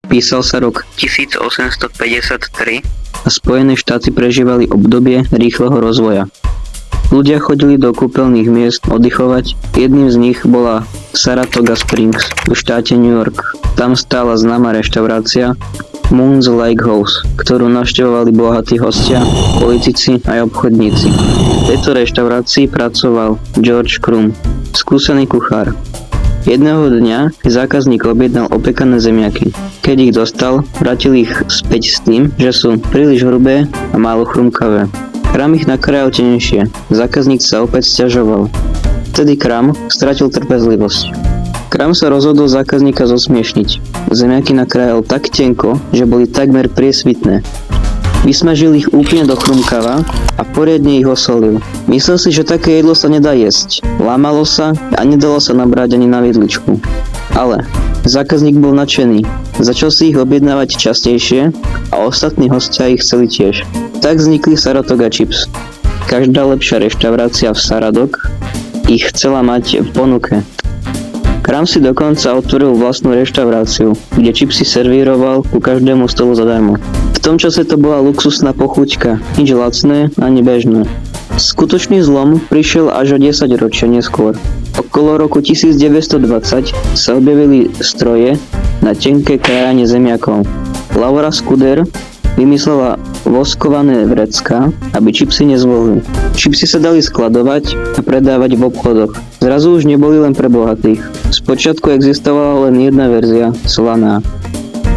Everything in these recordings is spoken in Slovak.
Písal sa rok 1853 a Spojené štáty prežívali obdobie rýchleho rozvoja. Ľudia chodili do kúpeľných miest oddychovať. Jedným z nich bola Saratoga Springs v štáte New York. Tam stála známa reštaurácia Moon's Lake House, ktorú navštevovali bohatí hostia, politici aj obchodníci. V tejto reštaurácii pracoval George Crumb, skúsený kuchár. Jedného dňa zákazník objednal opekané zemiaky. Keď ich dostal, vrátil ich späť s tým, že sú príliš hrubé a málo chrumkavé. Crumb ich nakrájal tenšie. Zákazník sa opäť sťažoval. Vtedy Crumb stratil trpezlivosť. Crumb sa rozhodol zákazníka zosmiešniť. Zemiaky nakrájal tak tenko, že boli takmer priesvitné. Vysmažil ich úplne do chrumkava a poriadne ich osolil. Myslel si, že také jedlo sa nedá jesť. Lámalo sa a nedalo sa nabrať ani na vidličku. Ale zákazník bol nadšený. Začal si ich objednávať častejšie a ostatní hostia ich chceli tiež. Tak vznikli Saratoga Chips. Každá lepšia reštaurácia v Saradog ich chcela mať v ponuke. Crumb si dokonca otvoril vlastnú reštauráciu, kde čipsy servíroval ku každému stolu zadarmo. V tom čase to bola luxusná pochuťka, nič lacné ani bežné. Skutočný zlom prišiel až o 10 ročia neskôr. Okolo roku 1920 sa objavili stroje na tenké krájanie zemiakov. Laura Scudder vymyslela voskované vrecká, aby čipsy nezvolili. Čipsy sa dali skladovať a predávať v obchodoch. Zrazu už neboli len pre bohatých. Spočiatku existovala len jedna verzia, slaná.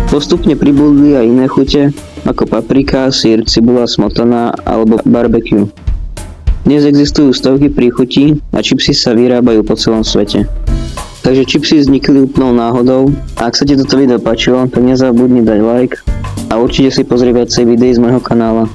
Postupne pribudli aj iné chute, ako paprika, syr, cibula, smotana alebo barbecue. Dnes existujú stovky príchutí a čipsy sa vyrábajú po celom svete. Takže čipsy vznikli úplnou náhodou. A ak sa ti toto video páčilo, tak nezabudni dať like a určite si pozri viacej videí z môjho kanála.